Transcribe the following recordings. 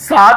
7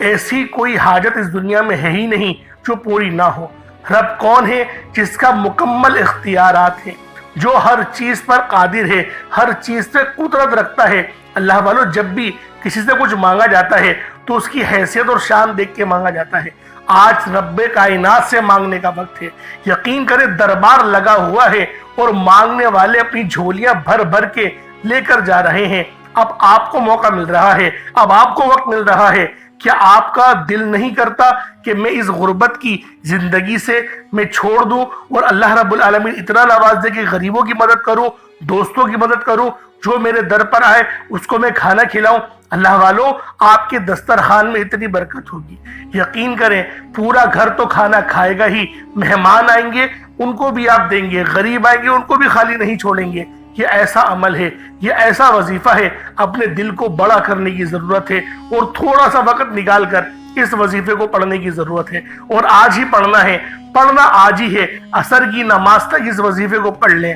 ایسی کوئی حاجت اس دنیا میں ہے ہی نہیں جو پوری نہ ہو۔ رب کون ہے؟ جس کا مکمل اختیارات ہے، جو ہر چیز پر قادر ہے، ہر چیز پہ قدرت رکھتا ہے۔ اللہ والو، جب بھی کسی سے کچھ مانگا جاتا ہے تو اس کی حیثیت اور شان دیکھ کے مانگا جاتا ہے۔ آج رب کائنات سے مانگنے کا وقت ہے۔ یقین کرے دربار لگا ہوا ہے اور مانگنے والے اپنی جھولیاں بھر بھر کے لے کر جا رہے ہیں۔ اب آپ کو موقع مل رہا ہے، اب آپ کو وقت مل رہا ہے۔ کیا آپ کا دل نہیں کرتا کہ میں اس غربت کی زندگی سے میں چھوڑ دوں اور اللہ رب العالمین اتنا نواز دے کہ غریبوں کی مدد کروں، دوستوں کی مدد کروں، جو میرے در پر آئے اس کو میں کھانا کھلاؤں؟ اللہ والو، آپ کے دسترخوان میں اتنی برکت ہوگی، یقین کریں پورا گھر تو کھانا کھائے گا ہی، مہمان آئیں گے ان کو بھی آپ دیں گے، غریب آئیں گے ان کو بھی خالی نہیں چھوڑیں گے۔ یہ ایسا عمل ہے، یہ ایسا وظیفہ ہے، اپنے دل کو بڑا کرنے کی ضرورت ہے اور تھوڑا سا وقت نکال کر اس وظیفے کو پڑھنے کی ضرورت ہے، اور آج ہی پڑھنا ہے، پڑھنا آج ہی ہے۔ عصر کی نماز تک اس وظیفے کو پڑھ لیں،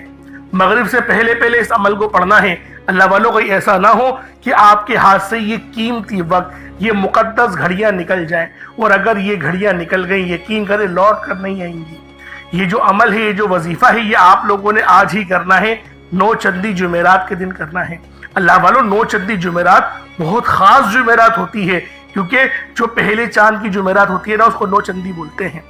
مغرب سے پہلے پہلے اس عمل کو پڑھنا ہے۔ اللہ والوں، کوئی ایسا نہ ہو کہ آپ کے ہاتھ سے یہ قیمتی وقت، یہ مقدس گھڑیاں نکل جائیں، اور اگر یہ گھڑیاں نکل گئیں یقین کریں لوٹ کر نہیں آئیں گی۔ یہ جو عمل ہے، یہ جو وظیفہ ہے، یہ آپ لوگوں نے آج ہی کرنا ہے، 9 چندی جمعرات کے دن کرنا ہے۔ اللہ والوں، 9 چندی جمعرات بہت خاص جمعرات ہوتی ہے، کیونکہ جو پہلے چاند کی جمعرات ہوتی ہے نا، اس کو 9 چندی بولتے ہیں۔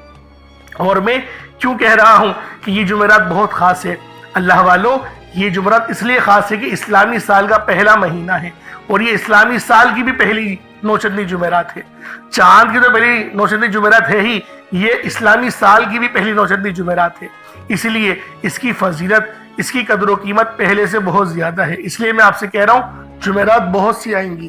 اور میں کیوں کہہ رہا ہوں کہ یہ جمعرات بہت خاص ہے؟ اللہ والوں، یہ جمعرات اس لیے خاص ہے کہ اسلامی سال کا پہلا مہینہ ہے، اور یہ اسلامی سال کی بھی پہلی 9 چندی جمعرات ہے۔ چاند کی تو پہلی 9 چندی جمعرات ہے ہی، یہ اسلامی سال کی بھی پہلی 9 چندی جمعرات ہے، اس لیے اس کی فضیلت، اس کی قدر و قیمت پہلے سے بہت زیادہ ہے۔ اس لیے میں آپ سے کہہ رہا ہوں جمعرات بہت سی آئیں گی،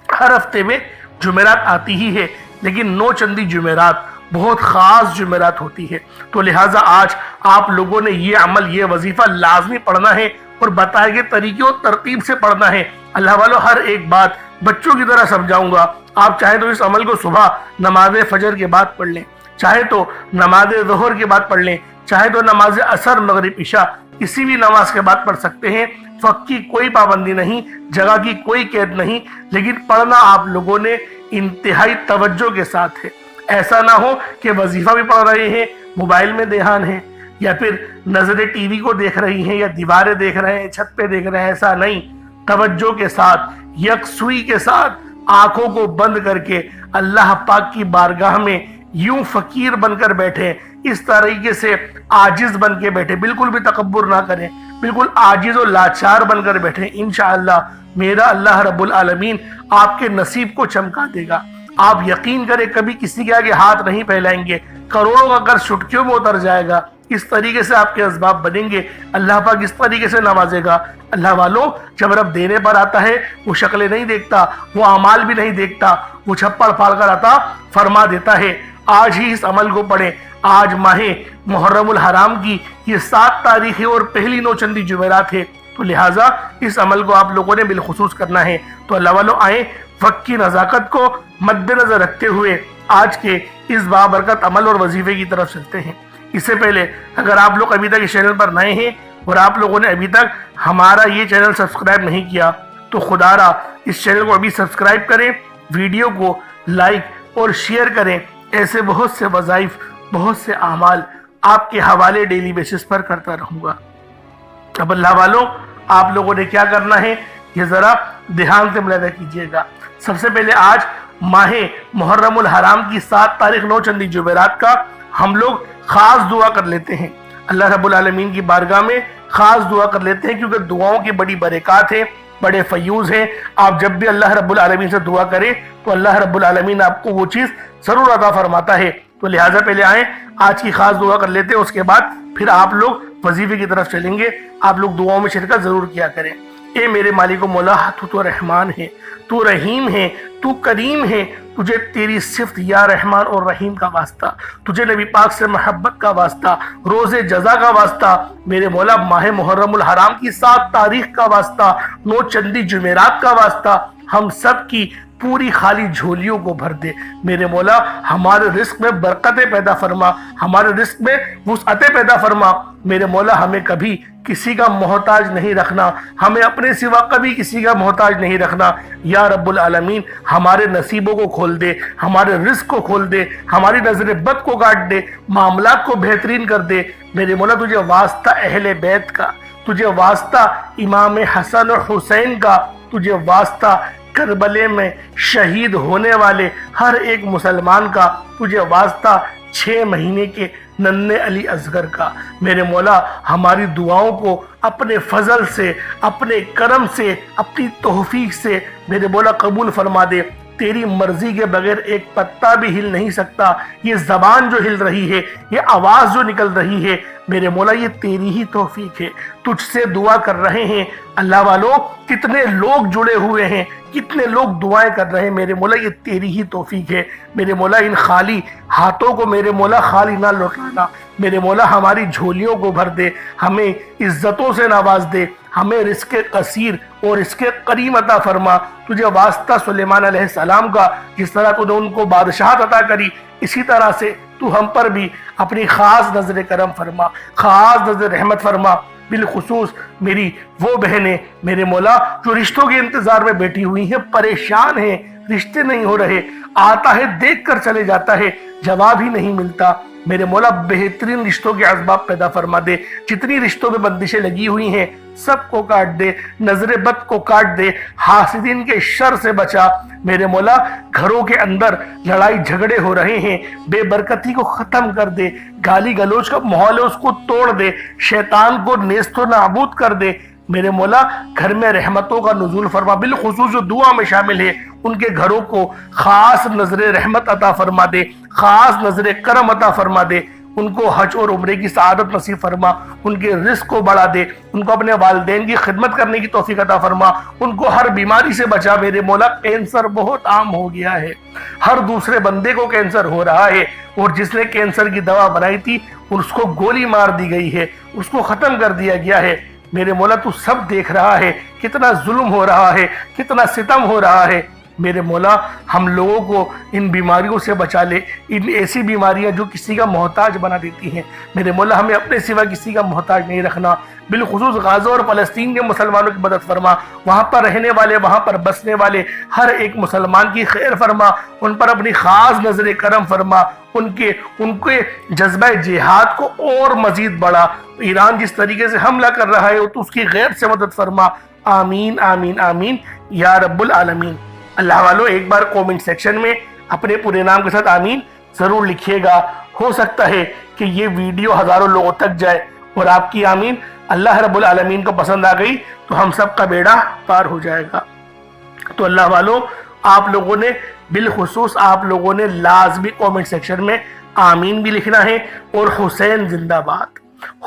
ہر ہفتے میں جمعرات آتی ہی ہے، لیکن 9 چندی جمعرات بہت خاص جمعرات ہوتی ہے۔ تو لہٰذا آج آپ لوگوں نے یہ عمل، یہ وظیفہ لازمی پڑھنا ہے، اور بتائے گئے طریقے اور ترتیب سے پڑھنا ہے۔ اللہ والوں، ہر ایک بات بچوں کی طرح سمجھاؤں گا۔ آپ چاہیں تو اس عمل کو صبح نماز فجر کے بعد پڑھ لیں، چاہے تو نماز ظہر کے بعد پڑھ لیں، چاہے تو نماز عصر مغرب عشاء کسی بھی نماز کے بعد پڑھ سکتے ہیں۔ وقت کی کوئی پابندی نہیں، جگہ کی کوئی قید نہیں، لیکن پڑھنا آپ لوگوں نے انتہائی توجہ کے ساتھ ہے۔ ایسا نہ ہو کہ وظیفہ بھی پڑھ رہے ہیں، موبائل میں دھیان ہے، یا پھر نظریں ٹی وی کو دیکھ رہی ہیں، یا دیواریں دیکھ رہے ہیں، چھت پہ دیکھ رہے ہیں۔ ایسا نہیں، توجہ کے ساتھ، یکسوئی کے ساتھ آنکھوں کو بند کر کے اللہ پاک کی بارگاہ میں یوں فقیر بن کر بیٹھے، اس طریقے سے عاجز بن کے بیٹھے، بالکل بھی تکبر نہ کریں، بالکل عاجز و لاچار بن کر بیٹھے۔ انشاءاللہ میرا اللہ رب العالمین آپ کے نصیب کو چمکا دے گا۔ آپ یقین کریں کبھی کسی کے آگے ہاتھ نہیں پھیلائیں گے، کروڑوں کا قرض چٹکیوں میں اتر جائے گا۔ اس طریقے سے آپ کے اسباب بنیں گے، اللہ پاک اس طریقے سے نوازے گا۔ اللہ والوں، جب رب دینے پر آتا ہے وہ شکلیں نہیں دیکھتا، وہ اعمال بھی نہیں دیکھتا، وہ چھپڑ پھاڑ کر عطا فرما دیتا ہے۔ آج ہی اس عمل کو پڑھیں۔ آج ماہ محرم الحرام کی یہ 7 تاریخ ہے اور پہلی 9 چندی جمعرات ہے، تو لہٰذا اس عمل کو آپ لوگوں نے بالخصوص کرنا ہے۔ تو اللہ والوں، آئیں وقت کی نزاکت کو مد نظر رکھتے ہوئے آج کے اس بابرکت عمل اور وظیفے کی طرف چلتے ہیں۔ اس سے پہلے اگر آپ لوگ ابھی تک اس چینل پر نئے ہیں اور آپ لوگوں نے ابھی تک ہمارا یہ چینل سبسکرائب نہیں کیا تو خدا را اس چینل کو ابھی سبسکرائب کریں، ویڈیو کو لائک اور شیئر کریں۔ ایسے بہت سے وظائف، بہت سے اعمال آپ کے حوالے ڈیلی بیسس پر کرتا رہوں گا۔ اب اللہ والوں، آپ لوگوں نے کیا کرنا ہے یہ ذرا دھیان سے ملاحظہ کیجئے گا۔ سب سے پہلے آج ماہ محرم الحرام کی 7 تاریخ 9 چندی جمعرات کا ہم لوگ خاص دعا کر لیتے ہیں، اللہ رب العالمین کی بارگاہ میں خاص دعا کر لیتے ہیں، کیونکہ دعاؤں کی بڑی برکات ہیں، بڑے فیوز ہیں۔ آپ جب بھی اللہ رب العالمین سے دعا کریں تو اللہ رب العالمین آپ کو وہ چیز ضرور عطا فرماتا ہے۔ تو لہٰذا پہلے آئیں آج کی خاص دعا کر لیتے ہیں، اس کے بعد پھر آپ لوگ وظیفے کی طرف چلیں گے۔ آپ لوگ دعاؤں میں شرکت ضرور کیا کریں۔ اے میرے مالک و مولا، تو رحمان ہے، تو رحیم ہے، تو کریم ہے، تجھے تیری صفت یا رحمان اور رحیم کا واسطہ، تجھے نبی پاک سے محبت کا واسطہ، روز جزا کا واسطہ، میرے مولا ماہ محرم الحرام کی 7 تاریخ کا واسطہ، 9 چندی جمعرات کا واسطہ، ہم سب کی پوری خالی جھولیوں کو بھر دے۔ میرے مولا ہمارے رزق میں برکتیں پیدا فرما، ہمارے رزق میں وسعتیں پیدا فرما۔ میرے مولا ہمیں کبھی کسی کا محتاج نہیں رکھنا، ہمیں اپنے سوا کبھی کسی کا محتاج نہیں رکھنا۔ یا رب العالمین ہمارے نصیبوں کو کھول دے، ہمارے رزق کو کھول دے، ہماری نظر بد کو کاٹ دے، معاملات کو بہترین کر دے۔ میرے مولا تجھے واسطہ اہل بیت کا، تجھے واسطہ امام حسن اور حسین کا، تجھے واسطہ کربلے میں شہید ہونے والے ہر ایک مسلمان کا، تجھے واسطہ 6 مہینے کے ننھے علی اصغر کا۔ میرے مولا ہماری دعاؤں کو اپنے فضل سے، اپنے کرم سے، اپنی توفیق سے میرے مولا قبول فرما دے۔ تیری مرضی کے بغیر ایک پتا بھی ہل نہیں سکتا۔ یہ زبان جو ہل رہی ہے، یہ آواز جو نکل رہی ہے، میرے مولا یہ تیری ہی توفیق ہے۔ تجھ سے دعا کر رہے ہیں اللہ والوں، کتنے لوگ جڑے ہوئے ہیں، کتنے لوگ دعائیں کر رہے ہیں، میرے مولا یہ تیری ہی توفیق ہے۔ میرے مولا ان خالی ہاتھوں کو میرے مولا خالی نہ لوٹانا، میرے مولا ہماری جھولیوں کو بھر دے، ہمیں عزتوں سے نواز دے، ہمیں رزق قصیر اور رزق کریم عطا فرما۔ تجھے واسطہ سلیمان علیہ السلام کا، جس طرح تو نے ان کو بادشاہت عطا کری، اسی طرح سے تو ہم پر بھی اپنی خاص نظر کرم فرما، خاص نظر رحمت فرما۔ بالخصوص میری وہ بہنیں میرے مولا جو رشتوں کے انتظار میں بیٹھی ہوئی ہیں، پریشان ہیں، رشتے نہیں ہو رہے، آتا ہے دیکھ کر چلے جاتا ہے، جواب ہی نہیں ملتا۔ میرے مولا بہترین رشتوں کے اسباب پیدا فرما دے، جتنی رشتوں میں بندشیں لگی ہوئی ہیں سب کو کاٹ دے، نظر بد کو کاٹ دے، حاسدین کے شر سے بچا۔ میرے مولا گھروں کے اندر لڑائی جھگڑے ہو رہے ہیں، بے برکتی کو ختم کر دے، گالی گلوچ کا ماحول ہے اس کو توڑ دے، شیطان کو نیست و نابود کر دے۔ میرے مولا گھر میں رحمتوں کا نزول فرما، بالخصوص جو دعا میں شامل ہے ان کے گھروں کو خاص نظر رحمت عطا فرما دے، خاص نظر کرم عطا فرما دے، ان کو حج اور عمرے کی سعادت نصیب فرما، ان کے رزق کو بڑھا دے، ان کو اپنے والدین کی خدمت کرنے کی توفیق عطا فرما، ان کو ہر بیماری سے بچا۔ میرے مولا کینسر بہت عام ہو گیا ہے، ہر دوسرے بندے کو کینسر ہو رہا ہے، اور جس نے کینسر کی دوا بنائی تھی اس کو گولی مار دی گئی ہے، اس کو ختم کر دیا گیا ہے۔ میرے مولا تو سب دیکھ رہا ہے، کتنا ظلم ہو رہا ہے، کتنا ستم ہو رہا ہے۔ میرے مولا ہم لوگوں کو ان بیماریوں سے بچا لے، ان ایسی بیماریاں جو کسی کا محتاج بنا دیتی ہیں۔ میرے مولا ہمیں اپنے سوا کسی کا محتاج نہیں رکھنا، بالخصوص غزہ اور فلسطین کے مسلمانوں کی مدد فرما، وہاں پر رہنے والے، وہاں پر بسنے والے ہر ایک مسلمان کی خیر فرما، ان پر اپنی خاص نظر کرم فرما، ان کے جذبہ جہاد کو اور مزید بڑھا۔ ایران جس طریقے سے حملہ کر رہا ہے تو اس کی غیب سے مدد فرما۔ آمین آمین آمین یا رب العالمین۔ اللہ والو ایک بار کومنٹ سیکشن میں اپنے پورے نام کے ساتھ آمین ضرور لکھیے گا۔ ہو سکتا ہے کہ یہ ویڈیو ہزاروں لوگوں تک جائے اور آپ کی آمین اللہ رب العالمین کو پسند آ گئی تو ہم سب کا بیڑا پار ہو جائے گا۔ تو اللہ والو آپ لوگوں نے، بالخصوص آپ لوگوں نے لازمی کومنٹ سیکشن میں آمین بھی لکھنا ہے، اور حسین زندہ باد،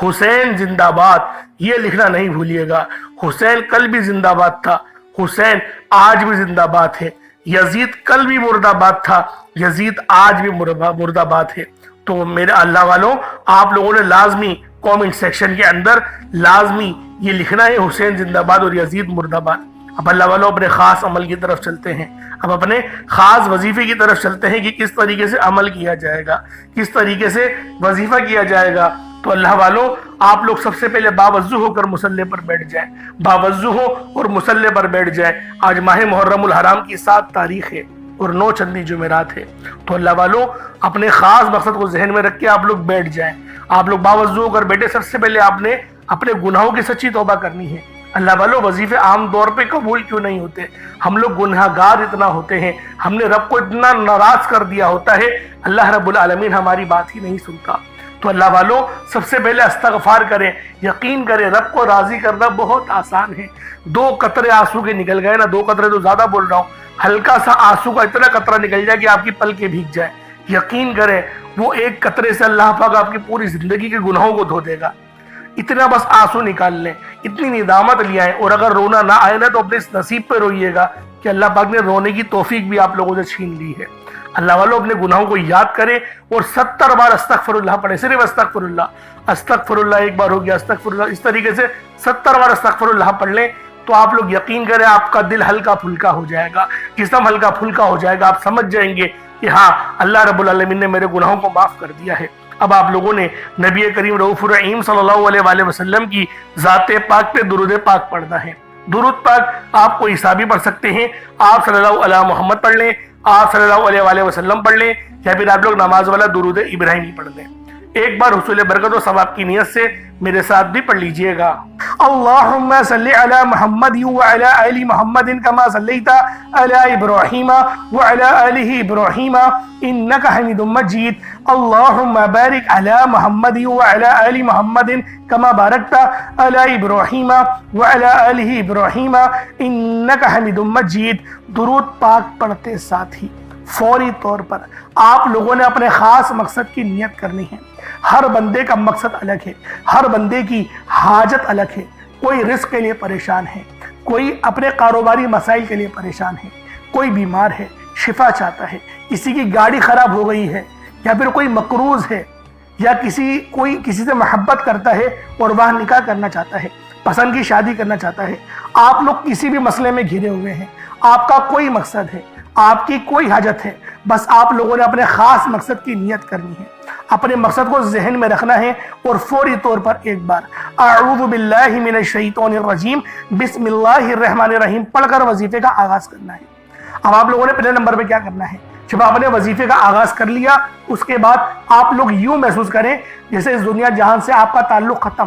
حسین زندہ باد یہ لکھنا نہیں بھولیے گا۔ حسین کل بھی زندہ باد تھا، حسین آج بھی زندہ باد ہے، یزید کل بھی مردہ باد تھا، یزید آج بھی مردہ باد ہے۔ تو میرے اللہ والوں آپ لوگوں نے لازمی کومنٹ سیکشن کے اندر لازمی یہ لکھنا ہے حسین زندہ باد اور یزید مردہ باد۔ اب اللہ والوں اپنے خاص عمل کی طرف چلتے ہیں، اب اپنے خاص وظیفے کی طرف چلتے ہیں کہ کس طریقے سے عمل کیا جائے گا، کس طریقے سے وظیفہ کیا جائے گا۔ تو اللہ والوں آپ لوگ سب سے پہلے باوضو ہو کر مصلی پر بیٹھ جائیں، باوضو ہو اور مصلی پر بیٹھ جائیں۔ آج ماہ محرم الحرام کی 7 تاریخ ہے اور 9 چندی جمعرات ہے، تو اللہ والوں اپنے خاص مقصد کو ذہن میں رکھ کے آپ لوگ بیٹھ جائیں۔ آپ لوگ باوضو ہو کر بیٹھے، سب سے پہلے آپ نے اپنے گناہوں کی سچی توبہ کرنی ہے۔ اللہ والوں وظیفے عام طور پہ قبول کیوں نہیں ہوتے؟ ہم لوگ گناہگار اتنا ہوتے ہیں، ہم نے رب کو اتنا ناراض کر دیا ہوتا ہے، اللہ رب العالمین ہماری بات ہی نہیں سنتا۔ تو اللہ والوں سب سے پہلے استغفار کریں، یقین کریں رب کو راضی کرنا بہت آسان ہے۔ 2 قطرے آنسو کے نکل گئے نا، 2 قطرے تو زیادہ بول رہا ہوں، ہلکا سا آنسو کا اتنا قطرہ نکل جائے کہ آپ کی پلکیں بھیگ جائیں، یقین کریں وہ ایک قطرے سے اللہ پاک آپ کی پوری زندگی کے گناہوں کو دھو دے گا۔ اتنا بس آنسو نکال لیں، اتنی ندامت لے آئیں، اور اگر رونا نہ آئے نا تو اپنے اس نصیب پہ روئیے گا کہ اللہ پاک نے رونے کی توفیق بھی آپ لوگوں سے چھین لی ہے۔ اللہ والوں اپنے گناہوں کو یاد کریں اور 70 بار استغفر اللہ پڑھیں، صرف استغفر اللہ، استغفر اللہ ایک بار ہو گیا، استغفر اللہ، اس طریقے سے 70 بار استغفر اللہ پڑھ لیں۔ تو آپ لوگ یقین کریں آپ کا دل ہلکا پھلکا ہو جائے گا، جسم ہلکا پھلکا ہو جائے گا، آپ سمجھ جائیں گے کہ ہاں اللہ رب العالمین نے میرے گناہوں کو معاف کر دیا ہے۔ اب آپ لوگوں نے نبی کریم رؤوف الرحیم صلی اللہ علیہ وآلہ وسلم کی ذات پاک پہ درود پاک پڑھنا ہے۔ درود پاک آپ کو حسابی پڑھ سکتے ہیں، آپ صلی اللہ علیہ محمد پڑھ لیں، آپ صلی اللہ علیہ وآلہ وسلم پڑھ لیں، یا پھر آپ لوگ نماز والا درود ابراہیمی پڑھ لیں۔ ایک بار حصول برکت و ثواب کی نیت سے میرے ساتھ بھی پڑھ لیجئے گا۔ اللہم صلی علی محمد وعلی آل محمد کما صلیت علی ابراہیم وعلی آل ابراہیم انکا حمید مجید۔ اللہم بارک علی محمد وعلی آل محمد کما بارکت علی ابراہیم وعلی آل ابراہیم انکا حمید مجید۔ درود پاک پڑھتے ساتھ ہی فوری طور پر آپ لوگوں نے اپنے خاص مقصد کی نیت کرنی ہے۔ ہر بندے کا مقصد الگ ہے، ہر بندے کی حاجت الگ ہے۔ کوئی رزق کے لیے پریشان ہے، کوئی اپنے کاروباری مسائل کے لیے پریشان ہے، کوئی بیمار ہے شفا چاہتا ہے، کسی کی گاڑی خراب ہو گئی ہے، یا پھر کوئی مقروض ہے، یا کوئی کسی سے محبت کرتا ہے اور وہ نکاح کرنا چاہتا ہے، پسند کی شادی کرنا چاہتا ہے۔ آپ لوگ کسی بھی مسئلے میں گھرے ہوئے ہیں، آپ کا کوئی مقصد ہے، آپ کی کوئی حاجت ہے، بس آپ لوگوں نے اپنے خاص مقصد کی نیت کرنی ہے، اپنے مقصد کو ذہن میں رکھنا ہے، اور فوری طور پر ایک بار اعوذ باللہ من الشیطان الرجیم بسم اللہ الرحمن الرحیم پڑھ کر وظیفے کا آغاز کرنا ہے۔ اب آپ لوگوں نے پہلے نمبر پہ کیا کرنا ہے، جب آپ نے وظیفے کا آغاز کر لیا اس کے بعد آپ لوگ یوں محسوس کریں جیسے اس دنیا جہان سے آپ کا تعلق ختم،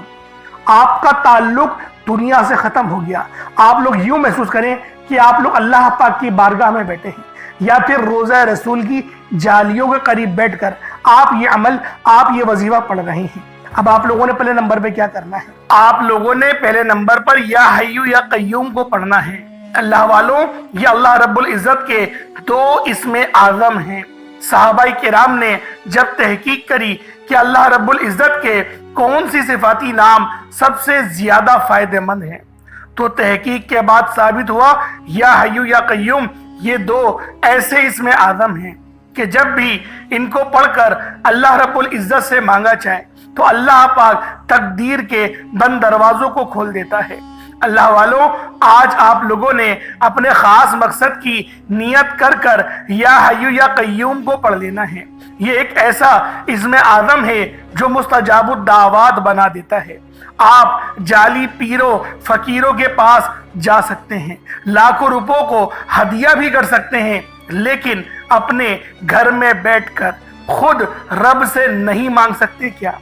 آپ کا تعلق دنیا سے ختم ہو گیا۔ آپ لوگ یوں محسوس کریں کہ آپ لوگ اللہ پاک کی بارگاہ میں بیٹھے ہیں، یا پھر روضہ رسول کی جالیوں کے قریب بیٹھ کر آپ یہ عمل، آپ یہ وظیفہ پڑھ رہے ہیں۔ اب آپ لوگوں نے پہلے نمبر پہ کیا کرنا ہے، آپ لوگوں نے پہلے نمبر پر یا حیو یا قیوم کو پڑھنا ہے۔ اللہ والوں، یہ اللہ رب العزت کے دو اسم اعظم ہیں۔ صحابہ کرام نے جب تحقیق کری کہ اللہ رب العزت کے کون سی صفاتی نام سب سے زیادہ فائدہ مند ہیں، تو تحقیق کے بعد ثابت ہوا یا حیو یا قیوم یہ دو ایسے اسم اعظم ہیں کہ جب بھی ان کو پڑھ کر اللہ رب العزت سے مانگا جائے تو اللہ پاک تقدیر کے بند دروازوں کو کھول دیتا ہے۔ اللہ والوں، آج آپ لوگوں نے اپنے خاص مقصد کی نیت کر کر یا حیو یا قیوم کو پڑھ لینا ہے۔ یہ ایک ایسا اسم اعظم ہے جو مستجاب الدعوات بنا دیتا ہے۔ آپ جعلی پیروں فقیروں کے پاس جا سکتے ہیں، لاکھوں روپوں کو ہدیہ بھی کر سکتے ہیں، لیکن اپنے گھر میں بیٹھ کر خود رب سے نہیں مانگ سکتے کیا؟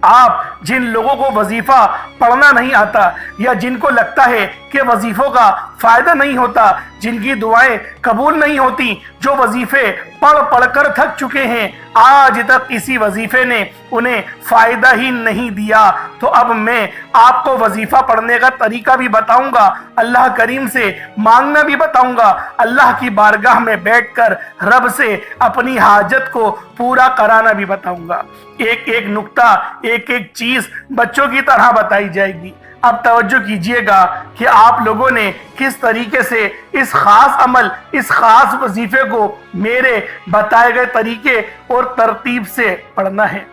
آپ جن لوگوں کو وظیفہ پڑھنا نہیں آتا، یا جن کو لگتا ہے کہ وظیفوں کا فائدہ نہیں ہوتا، جن کی دعائیں قبول نہیں ہوتی، جو وظیفے پڑھ پڑھ کر تھک چکے ہیں، آج تک کسی وظیفے نے انہیں فائدہ ہی نہیں دیا، تو اب میں آپ کو وظیفہ پڑھنے کا طریقہ بھی بتاؤں گا، اللہ کریم سے مانگنا بھی بتاؤں گا، اللہ کی بارگاہ میں بیٹھ کر رب سے اپنی حاجت کو پورا کرانا بھی بتاؤں گا۔ ایک ایک نقطہ، ایک ایک چیز بچوں کی طرح بتائی جائے گی۔ اب توجہ کیجئے گا کہ آپ لوگوں نے کس طریقے سے اس خاص عمل، اس خاص وظیفے کو میرے بتائے گئے طریقے اور ترتیب سے پڑھنا ہے۔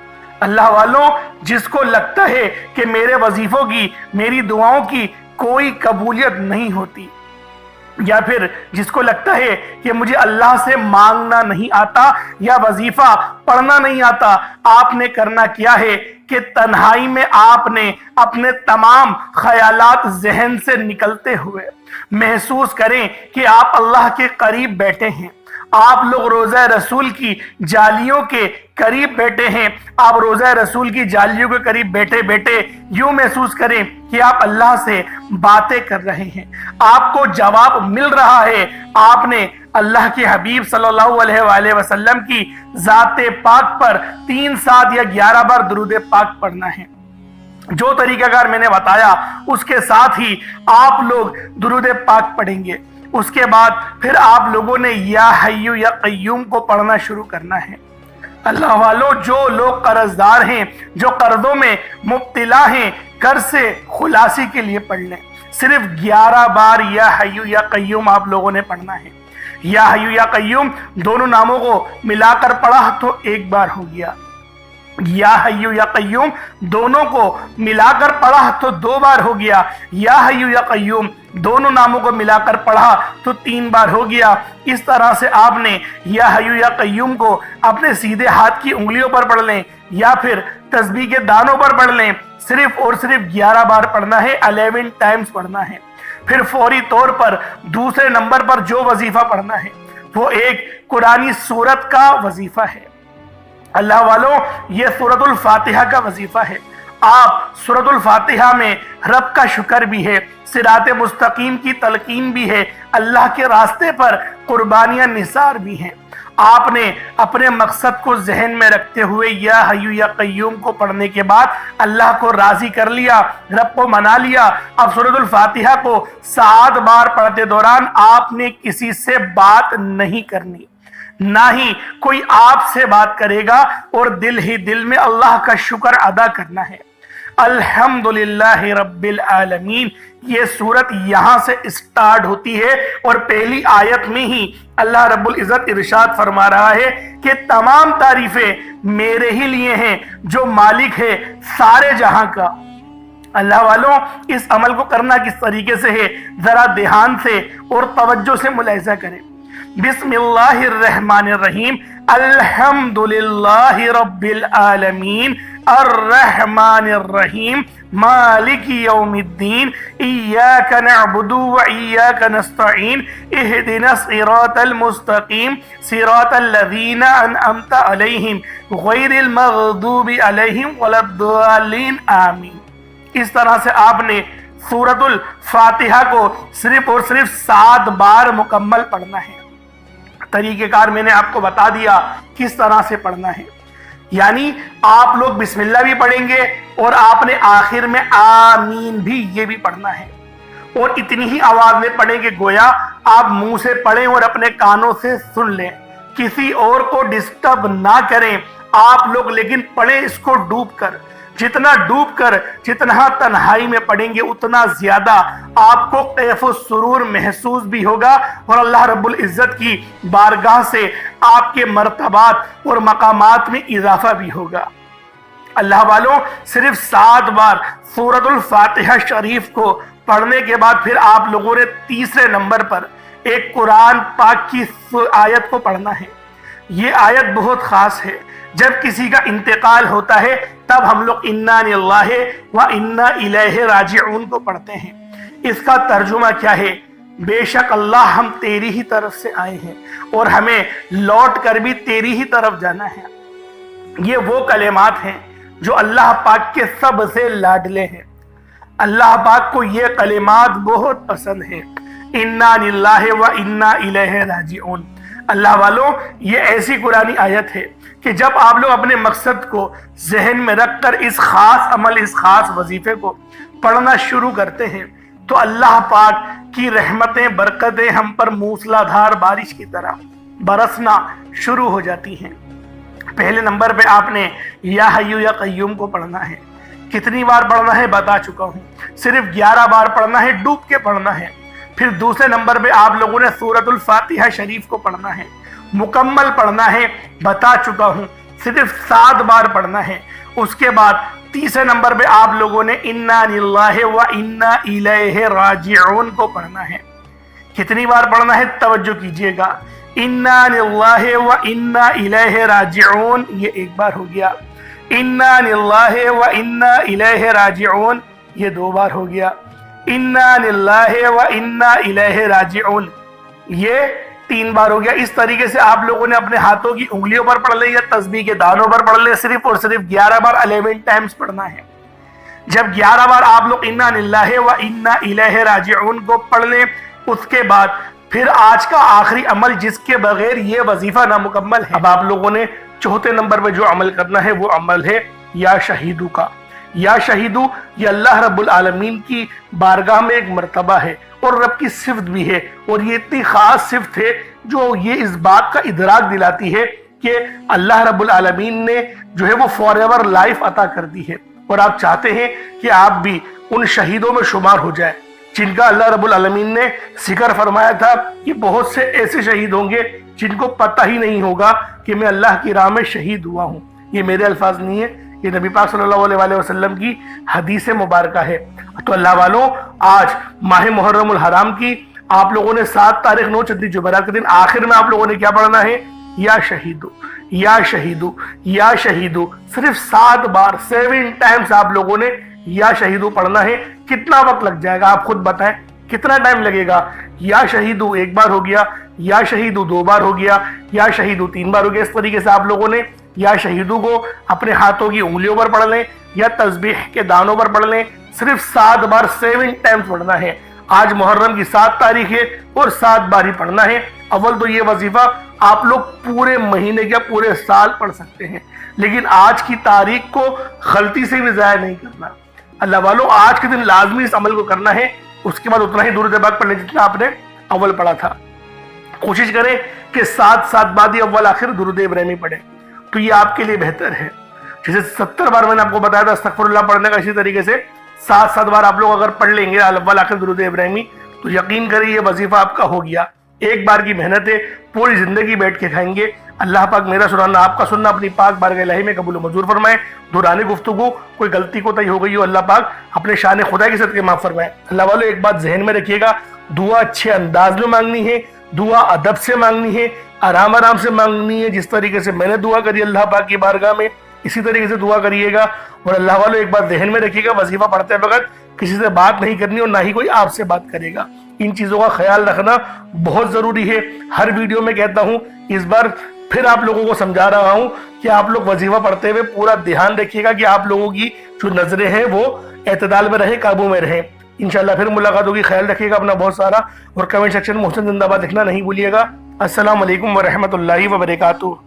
اللہ والوں، جس کو لگتا ہے کہ میرے وظیفوں کی، میری دعاؤں کی کوئی قبولیت نہیں ہوتی، یا پھر جس کو لگتا ہے کہ مجھے اللہ سے مانگنا نہیں آتا یا وظیفہ پڑھنا نہیں آتا، آپ نے کرنا کیا ہے کہ تنہائی میں آپ نے اپنے تمام خیالات ذہن سے نکلتے ہوئے محسوس کریں کہ آپ اللہ کے قریب بیٹھے ہیں، آپ لوگ روضہ رسول کی جالیوں کے قریب بیٹھے ہیں۔ آپ روضہ رسول کی جالیوں کے قریب بیٹھے بیٹھے یوں محسوس کریں کہ آپ اللہ سے باتیں کر رہے ہیں، آپ کو جواب مل رہا ہے۔ آپ نے اللہ کے حبیب صلی اللہ علیہ وآلہ وسلم کی ذات پاک پر 3 7 یا 11 بار درود پاک پڑھنا ہے۔ جو طریقہ کار میں نے بتایا اس کے ساتھ ہی آپ لوگ درود پاک پڑھیں گے۔ اس کے بعد پھر آپ لوگوں نے یا حیو یا قیوم کو پڑھنا شروع کرنا ہے۔ اللہ والوں، جو لوگ قرض دار ہیں، جو قرضوں میں مبتلا ہیں، قرض سے خلاصی کے لیے پڑھ لیں۔ صرف 11 بار یا حیو یا قیوم آپ لوگوں نے پڑھنا ہے۔ یا حیو یا قیوم دونوں ناموں کو ملا کر پڑھا تو 1 بار ہو گیا، یا حیو یا قیوم دونوں کو ملا کر پڑھا تو 2 بار ہو گیا، یا حیو یا قیوم دونوں ناموں کو ملا کر پڑھا تو 3 بار ہو گیا۔ اس طرح سے آپ نے یا حیو یا قیوم کو اپنے سیدھے ہاتھ کی انگلیوں پر پڑھ لیں یا پھر تسبیح کے دانوں پر پڑھ لیں، صرف اور صرف 11 بار پڑھنا ہے، 11 ٹائمز پڑھنا ہے۔ پھر فوری طور پر دوسرے نمبر پر جو وظیفہ پڑھنا ہے وہ ایک قرآنی سورت کا وظیفہ ہے۔ اللہ والوں، یہ سورۃ الفاتحہ کا وظیفہ ہے۔ آپ سورۃ الفاتحہ میں رب کا شکر بھی ہے، صراط مستقیم کی تلقین بھی ہے، اللہ کے راستے پر قربانیاں نثار بھی ہیں۔ آپ نے اپنے مقصد کو ذہن میں رکھتے ہوئے یا حیو یا قیوم کو پڑھنے کے بعد اللہ کو راضی کر لیا، رب کو منا لیا۔ اب سورۃ الفاتحہ کو 7 بار پڑھتے دوران آپ نے کسی سے بات نہیں کرنی، نہ ہی کوئی آپ سے بات کرے گا، اور دل ہی دل میں اللہ کا شکر ادا کرنا ہے۔ الحمدللہ رب العالمین، یہ سورت یہاں سے اسٹارٹ ہوتی ہے اور پہلی آیت میں ہی اللہ رب العزت ارشاد فرما رہا ہے کہ تمام تعریفیں میرے ہی لیے ہیں جو مالک ہے سارے جہاں کا۔ اللہ والوں، اس عمل کو کرنا کس طریقے سے ہے ذرا دھیان سے اور توجہ سے ملاحظہ کریں۔ بسم اللہ الرحمن الرحیم، الحمدللہ رب العالمین الرحمن الرحیم مالک یوم الدین ایاک نعبد و ایاک نستعین اہدنا الصراط المستقیم صراط الذین انعمت علیہم غیر المغضوب علیہم ولا الضالین آمین۔ اس طرح سے آپ نے سورۃ الفاتحہ کو صرف اور صرف 7 بار مکمل پڑھنا ہے۔ طریقہ کار میں نے آپ کو بتا دیا کس طرح سے پڑھنا ہے، یعنی آپ لوگ بسم اللہ بھی پڑھیں گے اور آپ نے آخر میں آمین بھی یہ بھی پڑھنا ہے، اور اتنی ہی آواز میں پڑھیں کہ گویا آپ منہ سے پڑھیں اور اپنے کانوں سے سن لیں، کسی اور کو ڈسٹرب نہ کریں آپ لوگ، لیکن پڑھیں اس کو ڈوب کر۔ جتنا ڈوب کر، جتنا تنہائی میں پڑھیں گے اتنا زیادہ آپ کو کیف و سرور محسوس بھی ہوگا، اور اللہ رب العزت کی بارگاہ سے آپ کے مرتبات اور مقامات میں اضافہ بھی ہوگا۔ اللہ والوں، صرف 7 بار سورۃ الفاتحہ شریف کو پڑھنے کے بعد پھر آپ لوگوں نے تیسرے نمبر پر ایک قرآن پاک کی آیت کو پڑھنا ہے۔ یہ آیت بہت خاص ہے۔ جب کسی کا انتقال ہوتا ہے تب ہم لوگ انا للہ و انا الیہ راجعون کو پڑھتے ہیں۔ اس کا ترجمہ کیا ہے؟ بے شک اللہ ہم تیری ہی طرف سے آئے ہیں اور ہمیں لوٹ کر بھی تیری ہی طرف جانا ہے۔ یہ وہ کلمات ہیں جو اللہ پاک کے سب سے لاڈلے ہیں۔ اللہ پاک کو یہ کلمات بہت پسند ہیں، انا للہ و انا الیہ راجعون۔ اللہ والوں، یہ ایسی قرآنی آیت ہے کہ جب آپ لوگ اپنے مقصد کو ذہن میں رکھ کر اس خاص عمل، اس خاص وظیفے کو پڑھنا شروع کرتے ہیں تو اللہ پاک کی رحمتیں، برکتیں ہم پر موسلا دھار بارش کی طرح برسنا شروع ہو جاتی ہیں۔ پہلے نمبر پہ آپ نے یا حیو یا قیوم کو پڑھنا ہے۔ کتنی بار پڑھنا ہے بتا چکا ہوں، صرف 11 بار پڑھنا ہے، ڈوب کے پڑھنا ہے۔ پھر دوسرے نمبر پہ آپ لوگوں نے سورۃ الفاتحہ شریف کو پڑھنا ہے، مکمل پڑھنا ہے، بتا چکا ہوں، صرف 7 بار پڑھنا ہے۔ اس کے بعد تیسرے نمبر پہ آپ لوگوں نے انا للہ و انا الیہ راجعون کو پڑھنا ہے۔ کتنی بار پڑھنا ہے توجہ کیجئے گا، انا للہ و انا الیہ راجعون یہ 1 بار ہو گیا، انا للہ و انا الیہ راجعون یہ 2 بار ہو گیا، انا للہ و انا الیہ راجعون یہ 3 بار ہو گیا۔ اس طریقے سے آپ لوگوں نے اپنے ہاتھوں کی انگلیوں پر پڑھ لیں یا تسبیح کے دانوں پر پڑھ لیں، صرف اور صرف 11 بار 11 ٹائمز پڑھنا ہے۔ جب 11 بار آپ لوگ انا للہ و انا الیہ راجعون کو پڑھ لیں، اس کے بعد پھر آج کا آخری عمل جس کے بغیر یہ وظیفہ نامکمل ہے، اب آپ لوگوں نے چوتھے نمبر پہ جو عمل کرنا ہے وہ عمل ہے یا شہیدو کا۔ یا شہیدو یہ اللہ رب العالمین کی بارگاہ میں ایک مرتبہ ہے اور رب کی صفت بھی ہے، اور یہ اتنی خاص صفت ہے جو یہ اس بات کا ادراک دلاتی ہے کہ اللہ رب العالمین نے جو ہے وہ فار ایور لائف عطا کر دی ہے، اور آپ چاہتے ہیں کہ آپ بھی ان شہیدوں میں شمار ہو جائے جن کا اللہ رب العالمین نے ذکر فرمایا تھا کہ بہت سے ایسے شہید ہوں گے جن کو پتہ ہی نہیں ہوگا کہ میں اللہ کی راہ میں شہید ہوا ہوں۔ یہ میرے الفاظ نہیں ہے، یہ نبی پاک صلی اللہ علیہ وسلم کی حدیث مبارکہ ہے۔ تو اللہ والوں، آج ماہ محرم الحرام کی آپ لوگوں نے 7 تاریخ 9 چندی جمعرات کے دن آخر میں آپ لوگوں نے کیا پڑھنا ہے؟ یا شہیدو یا شہیدو یا شہیدو، صرف 7 بار 7 ٹائمز آپ لوگوں نے یا شہیدو پڑھنا ہے۔ کتنا وقت لگ جائے گا آپ خود بتائیں، کتنا ٹائم لگے گا؟ یا شہیدو 1 بار ہو گیا، یا شہیدو 2 بار ہو گیا، یا شہیدو 3 بار ہو گیا۔ اس طریقے سے آپ لوگوں نے یا شہیدو کو اپنے ہاتھوں کی انگلیوں پر پڑھ لیں یا تسبیح کے دانوں پر پڑھ لیں، صرف 7 بار 7 ٹائمز پڑھنا ہے۔ آج محرم کی 7 تاریخ ہے اور 7 بار ہی پڑھنا ہے۔ اول تو یہ وظیفہ آپ لوگ پورے مہینے یا پورے سال پڑھ سکتے ہیں، لیکن آج کی تاریخ کو غلطی سے بھی ضائع نہیں کرنا۔ اللہ والوں، آج کے دن لازمی اس عمل کو کرنا ہے، اس کے بعد اتنا ہی درود پاک پڑھنے جتنا آپ نے اول پڑھا تھا۔ کوشش کریں کہ 7 بعد ہی اول آخر درود ابراہیمی پڑھیں، تو یہ آپ کے لیے بہتر ہے۔ جیسے 70 بار میں نے آپ کو بتایا تھا استغفر اللہ پڑھنے کا، اسی طریقے سے 7 بار آپ لوگ اگر پڑھ لیں گے اول آخر درود ابراہیمی، تو یقین کریں یہ وظیفہ آپ کا ہو گیا۔ ایک بار کی محنت ہے، پوری زندگی بیٹھ کے کھائیں گے۔ اللہ پاک میرا سننا آپ کا سننا اپنی پاک بارگاہ الہی میں قبول و منظور فرمائے۔ دوران گفتگو کوئی غلطی کوتاہی ہو گئی ہو، اللہ پاک اپنے شان خدا کے صدقے معاف فرمائے۔ اللہ والوں، ایک بات ذہن میں رکھیے گا، دعا اچھے انداز میں مانگنی ہے، دعا ادب سے مانگنی ہے، آرام آرام سے مانگنی ہے۔ جس طریقے سے میں نے دعا کری اللہ پاک کی بارگاہ میں، اسی طریقے سے دعا کریے گا۔ اور اللہ والوں، ایک بات ذہن میں رکھیے گا، وظیفہ پڑھتے وقت کسی سے بات نہیں کرنی اور نہ ہی کوئی آپ سے بات کرے گا۔ ان چیزوں کا خیال رکھنا بہت ضروری ہے۔ ہر ویڈیو میں کہتا ہوں، اس بار پھر آپ لوگوں کو سمجھا رہا ہوں کہ آپ لوگ وظیفہ پڑھتے ہوئے پورا دھیان رکھیے گا کہ آپ لوگوں کی جو نظریں ہیں وہ اعتدال میں رہیں، قابو میں رہیں۔ انشاءاللہ پھر ملاقات ہوگی۔ خیال رکھیے گا اپنا بہت سارا، اور کمنٹ سیکشن میں محسن زندہ باد لکھنا نہیں بھولیے گا۔ السلام علیکم ورحمۃ اللہ وبرکاتہ۔